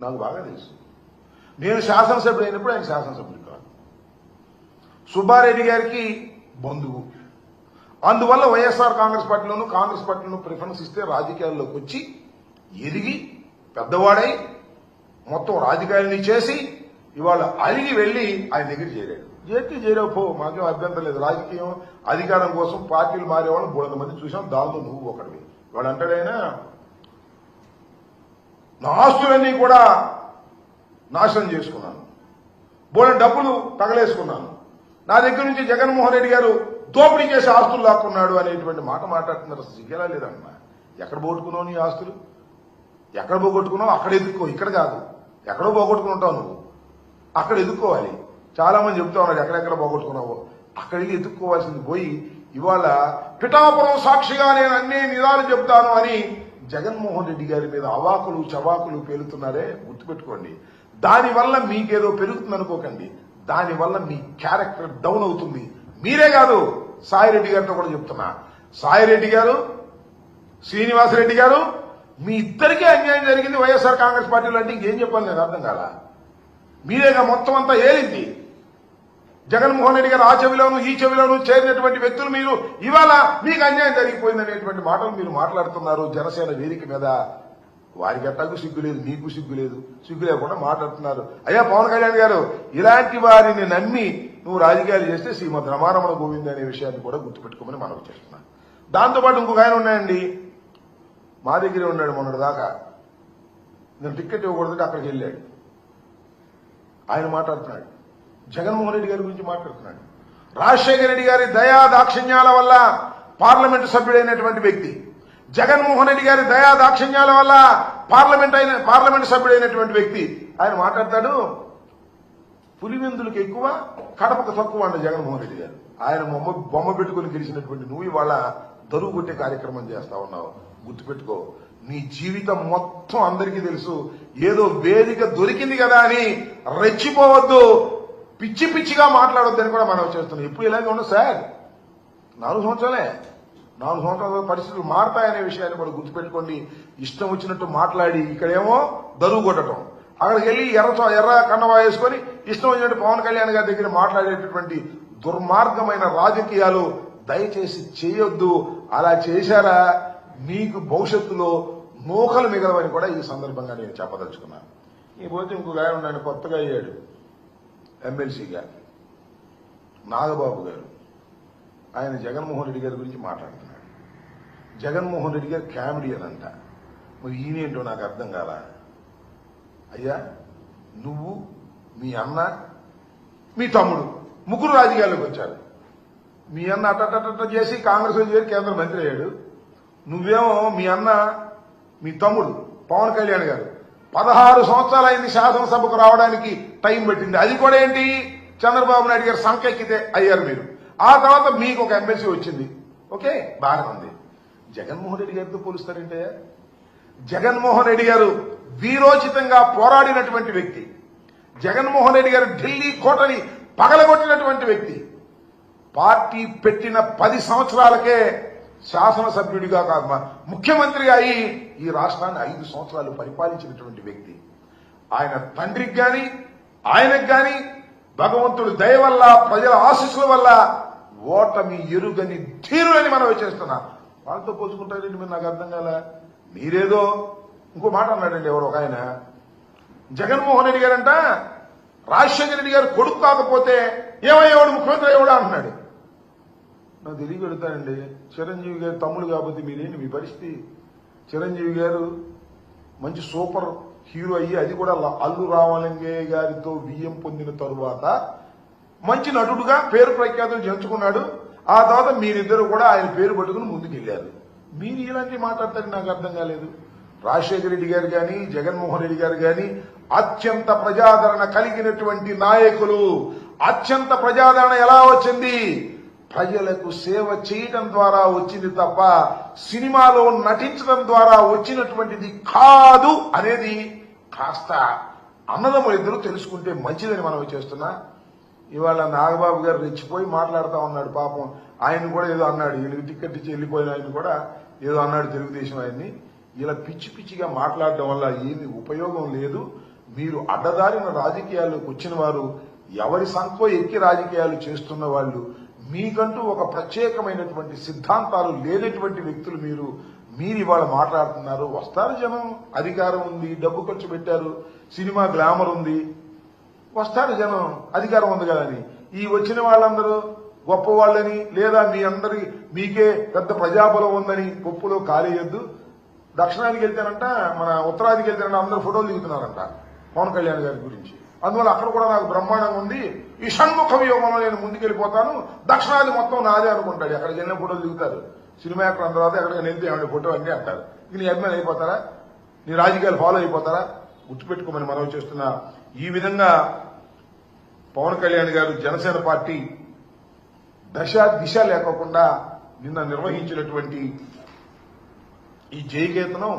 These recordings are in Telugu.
నాకు బాగా తెలుసు. నేను శాసనసభ్యుడు అయినప్పుడు ఆయన శాసనసభ్యుడు కాదు. సుబ్బారెడ్డి గారికి బంధువు. అందువల్ల వైఎస్ఆర్ కాంగ్రెస్ పార్టీలోనూ ప్రిఫరెన్స్ ఇస్తే రాజకీయాల్లోకి వచ్చి ఎదిగి పెద్దవాడై మొత్తం రాజకీయాలని చేసి ఇవాళ అలిగి వెళ్లి ఆయన దగ్గర చేరాడు. చేరావు మాకేం అభ్యంతరం లేదు. రాజకీయం అధికారం కోసం పార్టీలు మారేవాళ్ళు 300 మంది చూసాం, దానిలో నువ్వు ఒకటివి. వాడు అంటాడైనా నా ఆస్తులన్నీ కూడా నాశనం చేసుకున్నాను, బోలెడు డబ్బులు తగలేసుకున్నాను, నా దగ్గర నుంచి జగన్మోహన్ రెడ్డి గారు దోపిడీ చేసి ఆస్తులు లాక్కున్నాడు అనేటువంటి మాట మాట్లాడుతున్నారు. సిగ్గేలా లేదన్నా? ఎక్కడ పోగొట్టుకున్నావు నీ ఆస్తులు? ఎక్కడ పోగొట్టుకున్నావు అక్కడ ఎదుర్కో, ఇక్కడ కాదు. ఎక్కడో పోగొట్టుకుంటావు నువ్వు, అక్కడ ఎదుర్కోవాలి. చాలా మంది చెప్తా ఉన్నారు ఎక్కడెక్కడ పోగొట్టుకున్నావో అక్కడికి ఎదుర్కోవాల్సింది పోయి ఇవాళ పిఠాపురం సాక్షిగా నేను అన్ని నిజాలు చెప్తాను అని జగన్మోహన్ రెడ్డి గారి మీద అవాకులు చవాకులు పేలుతున్నారే, గుర్తుపెట్టుకోండి. దానివల్ల మీకేదో పెరుగుతుంది అనుకోకండి, దానివల్ల మీ క్యారెక్టర్ డౌన్ అవుతుంది. మీరే కాదు, సాయిరెడ్డి గారితో కూడా చెప్తున్నా. సాయిరెడ్డి గారు, శ్రీనివాసరెడ్డి గారు, మీ ఇద్దరికీ అన్యాయం జరిగింది వైఎస్ఆర్ కాంగ్రెస్ పార్టీలో అంటే ఇంకేం చెప్పాలి నాకు అర్థం కాల. మీరేగా మొత్తం అంతా ఏలింది. జగన్మోహన్ రెడ్డి గారు ఆ చెవిలోను ఈ చెవిలోను చేరినటువంటి వ్యక్తులు మీరు ఇవాళ మీకు అన్యాయం జరిగిపోయిందనేటువంటి మాటలు మీరు మాట్లాడుతున్నారు జనసేన వేదిక మీద. వారికి ఎట్టాకు సిగ్గు లేదు, మీకు సిగ్గు లేదు. సిగ్గు లేకుండా మాట్లాడుతున్నారు. అయ్యా పవన్ కళ్యాణ్ గారు, ఇలాంటి వారిని నమ్మి నువ్వు రాజకీయాలు చేస్తే శ్రీమద్ రమారమణ గోవింద్ అనే విషయాన్ని కూడా గుర్తుపెట్టుకోమని మనవి చేస్తున్నాను. దాంతోపాటు ఇంకొక ఆయన ఉన్నాయండి, మా దగ్గరే ఉన్నాడు మొన్నటి దాకా. నేను టికెట్ ఇవ్వకూడదంటే అక్కడికి వెళ్ళాడు. ఆయన మాట్లాడుతున్నాడు, జగన్మోహన్ రెడ్డి గారి గురించి మాట్లాడుతున్నాడు. రాజశేఖర రెడ్డి గారి దయా దాక్షిణ్యాల వల్ల పార్లమెంటు సభ్యుడైనటువంటి వ్యక్తి, జగన్మోహన్ రెడ్డి గారి దయా దాక్షిణ్యాల వల్ల పార్లమెంటు సభ్యుడైనటువంటి వ్యక్తి ఆయన మాట్లాడతాడు. పులివెందులకు ఎక్కువ, కడపకు తక్కువ అన్న జగన్మోహన్ రెడ్డి గారు. ఆయన బొమ్మ పెట్టుకుని గెలిచినటువంటి నువ్వు ఇవాళ దరువు కొట్టే కార్యక్రమం చేస్తా ఉన్నావు. గుర్తుపెట్టుకో, నీ జీవితం మొత్తం అందరికీ తెలుసు. ఏదో వేదిక దొరికింది కదా అని రెచ్చిపోవద్దు, పిచ్చి పిచ్చిగా మాట్లాడొద్దని కూడా మనం చేస్తున్నాం. ఇప్పుడు ఇలాగే ఉండదు సార్. 4 సంవత్సరాల పరిస్థితులు మారతాయనే విషయాన్ని కూడా గుర్తుపెట్టుకోండి. ఇష్టం వచ్చినట్టు మాట్లాడి ఇక్కడేమో దరువు కొట్టడం, అక్కడికి వెళ్ళి ఎర్ర కండవా వేసుకొని ఇష్టం వచ్చినట్టు పవన్ కళ్యాణ్ గారి దగ్గర మాట్లాడేటటువంటి దుర్మార్గమైన రాజకీయాలు దయచేసి చేయొద్దు. అలా చేశారా మీకు భవిష్యత్తులో నూకలు మిగలవని కూడా ఈ సందర్భంగా నేను చెప్పదలుచుకున్నాను. ఈ పోతే ఇంకొక ఆయన ఉన్నాడు, కొత్తగా అయ్యాడు ఎమ్మెల్సీగా, నాగబాబు గారు. ఆయన జగన్మోహన్ రెడ్డి గారి గురించి మాట్లాడుతున్నాడు. జగన్మోహన్ రెడ్డి గారు కామెడియన్ అంట. మరి ఈయనేంటో నాకు అర్థం కాల. అయ్యా, నువ్వు, మీ అన్న, మీ తమ్ముడు ముగ్గురు రాజకీయాల్లోకి వచ్చారు. మీ అన్న అట్ట చేసి కాంగ్రెస్ లో చేరి కేంద్ర మంత్రి అయ్యాడు. నువ్వేమో మీ అన్న, మీ తమ్ముడు పవన్ కళ్యాణ్ గారు 16 సంవత్సరాలైంది శాసనసభకు రావడానికి టైం పెట్టింది. అది కూడా ఏంటి, చంద్రబాబు నాయుడు గారు సంకెక్కితే అయ్యారు మీరు. ఆ తర్వాత మీకు ఒక ఎమ్మెల్సీ వచ్చింది. ఓకే, బాగానే ఉంది. జగన్మోహన్ రెడ్డి గారితో పోలుస్తారంటే, జగన్మోహన్ రెడ్డి గారు వీరోచితంగా పోరాడినటువంటి వ్యక్తి, జగన్మోహన్ రెడ్డి గారు ఢిల్లీ కోటని పగలగొట్టినటువంటి వ్యక్తి, పార్టీ పెట్టిన 10 సంవత్సరాలకే శాసనసభ్యుడిగా కాదు ముఖ్యమంత్రిగా అయి ఈ రాష్ట్రాన్ని 5 సంవత్సరాలు పరిపాలించినటువంటి వ్యక్తి. ఆయన తండ్రికి గాని ఆయనకు గాని భగవంతుడి దయ వల్ల, ప్రజల ఆశీస్సుల వల్ల ఓటమి ఎరుగని ధీరులని మనం చేస్తున్నా. వాళ్ళతో పోల్చుకుంటారండి మీరు, నాకు అర్థం కాల. మీరేదో ఇంకో మాట అన్నాడండి ఎవరు ఒక ఆయన, జగన్మోహన్ రెడ్డి గారంట రాజశేఖర రెడ్డి గారు కొడుకు కాకపోతే ఏమయ్యేవాడు, ముఖ్యమంత్రి అయ్యేవాడు అంటున్నాడు. నాకు తెలియగలుగుతానండి, చిరంజీవి గారు తమ్ముడు కాబట్టి మీరేంటి మీ పరిస్థితి? చిరంజీవి గారు మంచి సూపర్ హీరో అయ్యి, అది కూడా అల్లు రామలింగయ్య గారితో విజయం పొందిన తరువాత మంచి నటుడుగా పేరు ప్రఖ్యాతులు చేర్చుకున్నాడు. ఆ తర్వాత మీరిద్దరు కూడా ఆయన పేరు పట్టుకుని ముందుకెళ్లారు. మీరు ఇలాంటి మాట్లాడతారని నాకు అర్థం కాలేదు. రాజశేఖర రెడ్డి గారు గాని, జగన్మోహన్ రెడ్డి గారు గాని అత్యంత ప్రజాదరణ కలిగినటువంటి నాయకులు. అత్యంత ప్రజాదరణ ఎలా వచ్చింది? ప్రజలకు సేవ చేయడం ద్వారా వచ్చింది తప్ప సినిమాలో నటించడం ద్వారా వచ్చినటువంటిది కాదు అనేది కాస్త అన్నదమ్ములు ఇద్దరు తెలుసుకుంటే మంచిదని మనం చేస్తున్నా. ఇవాళ నాగబాబు గారు రెచ్చిపోయి మాట్లాడుతూ ఉన్నాడు. పాపం ఆయన కూడా ఏదో అన్నాడు, వీళ్ళకి టికెట్ ఇచ్చి వెళ్ళిపోయిన ఆయన కూడా ఏదో అన్నాడు తెలుగుదేశం ఆయన్ని. ఇలా పిచ్చి పిచ్చిగా మాట్లాడడం వల్ల ఏమి ఉపయోగం లేదు. మీరు అడ్డదారిన రాజకీయాల్లోకి వచ్చిన వారు, ఎవరి సంఖో ఎక్కి రాజకీయాలు చేస్తున్న వాళ్ళు, మీకంటూ ఒక ప్రత్యేకమైనటువంటి సిద్ధాంతాలు లేనటువంటి వ్యక్తులు మీరు ఇవాళ మాట్లాడుతున్నారు. వస్తారు జనం, అధికారం ఉంది, డబ్బు ఖర్చు పెట్టారు, సినిమా గ్లామర్ ఉంది, వస్తారు జనం, అధికారం ఉంది కదని. ఈ వచ్చిన వాళ్ళందరూ గొప్ప వాళ్ళని, లేదా మీకే పెద్ద ప్రజాబలం ఉందని పప్పులో కాలేయొద్దు. దక్షిణానికి వెళ్తేనంట, మన ఉత్తరాదికి వెళ్తేనంట అందరూ ఫోటోలు దిగుతున్నారంట పవన్ కళ్యాణ్ గారి గురించి. అందువల్ల అక్కడ కూడా నాకు బ్రహ్మాండంగా ఉంది, ఈ షణ్ముఖ వ్యూహంలో నేను ముందుకెళ్లిపోతాను, దక్షిణాది మొత్తం నాదే అనుకుంటాడు. అక్కడికి వెళ్ళిన ఫోటోలు దిగుతారు సినిమా యాక్టర్, అందరూ ఎక్కడికి వెళ్తే ఏమంటే ఫోటో అన్నీ అంటారు. ఇక నీ అభిమానులు అయిపోతారా? నీ రాజకీయాలు ఫాలో అయిపోతారా? గుర్తుపెట్టుకోమని మనవి చేస్తున్నా. ఈ విధంగా పవన్ కళ్యాణ్ గారు జనసేన పార్టీ దిశ లేకోకుండా నిన్న నిర్వహించినటువంటి ఈ జయకేతనం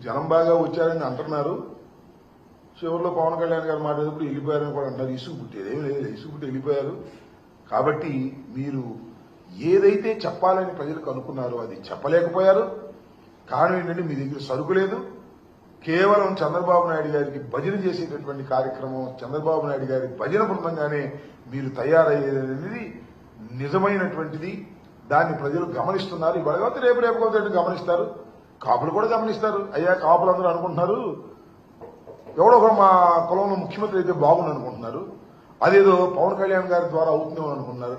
జనం బాగా వచ్చారని అంటున్నారు. చివరిలో పవన్ కళ్యాణ్ గారు మాట్లాడేటప్పుడు వెళ్ళిపోయారని కూడా అంటారు. ఇసుగు పుట్టేది ఏమి లేదు, ఇసుగు పుట్టి వెళ్ళిపోయారు. కాబట్టి మీరు ఏదైతే చెప్పాలని ప్రజలకు అనుకున్నారో అది చెప్పలేకపోయారు. కారణం ఏంటంటే మీ దగ్గర సరుకు లేదు. కేవలం చంద్రబాబు నాయుడు గారికి భజన చేసేటటువంటి కార్యక్రమం, చంద్రబాబు నాయుడు గారి భజన బృందంగానే మీరు తయారయ్యేది నిజమైనటువంటిది. దాన్ని ప్రజలు గమనిస్తున్నారు. ఇవాళ కాకపోతే రేపు కాకపోతే గమనిస్తారు. కాపులు కూడా గమనిస్తారు. అయ్యా కాపులందరూ అనుకుంటున్నారు ఎవడో ఒక మా కులంలో ముఖ్యమంత్రి అయితే బాగుంది అనుకుంటున్నారు. అదేదో పవన్ కళ్యాణ్ గారి ద్వారా అవుతుందేమో అనుకుంటున్నారు.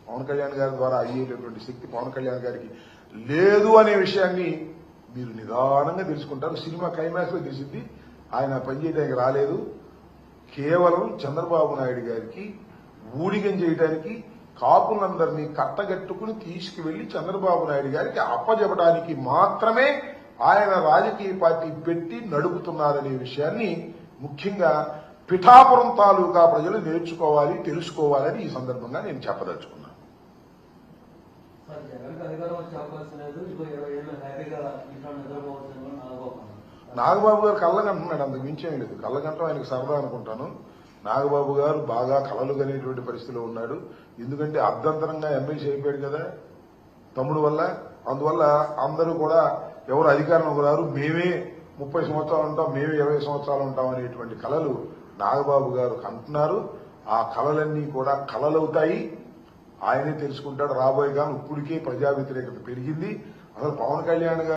పవన్ కళ్యాణ్ గారి ద్వారా అయ్యేటటువంటి శక్తి పవన్ కళ్యాణ్ గారికి లేదు అనే విషయాన్ని మీరు నిదానంగా తెలుసుకుంటారు. సినిమా క్లైమాక్స్ లో తెలిసింది ఆయన పనిచేయడానికి రాలేదు. కేవలం చంద్రబాబు నాయుడు గారికి ఊడిగం చేయడానికి, కాపులందరినీ కట్టగట్టుకుని తీసుకువెళ్లి చంద్రబాబు నాయుడు గారికి అప్పజెప్పడానికి మాత్రమే ఆయన రాజకీయ పార్టీ పెట్టి నడుపుతున్నారనే విషయాన్ని ముఖ్యంగా పిఠాపురం తాలూకా ప్రజలు నేర్చుకోవాలి, తెలుసుకోవాలని ఈ సందర్భంగా నేను చెప్పదలుచుకున్నాను. నాగబాబు గారు కళ్ళగంటున్నాడు, అంతకు మించేం లేదు. కళ్ళగంటం ఆయనకు సరదా అనుకుంటాను. నాగబాబు గారు బాగా కలలు కనేటువంటి పరిస్థితిలో ఉన్నాడు. ఎందుకంటే అర్ధంతరంగా ఎమ్మెల్సీ అయిపోయాడు కదా తమ్ముడు వల్ల. అందువల్ల అందరూ కూడా ఎవరు అధికారంలోకి రారు, మేమే 30 సంవత్సరాలు ఉంటాం, మేమే 20 సంవత్సరాలు ఉంటాం అనేటువంటి కలలు నాగబాబు గారు కంటున్నారు. ఆ కలలన్నీ కూడా కలలవుతాయి. ఆయనే తెలుసుకుంటాడు. రాబోయే కాలం ఇప్పటికే ప్రజా వ్యతిరేకత పెరిగింది. అసలు పవన్ కళ్యాణ్ గారు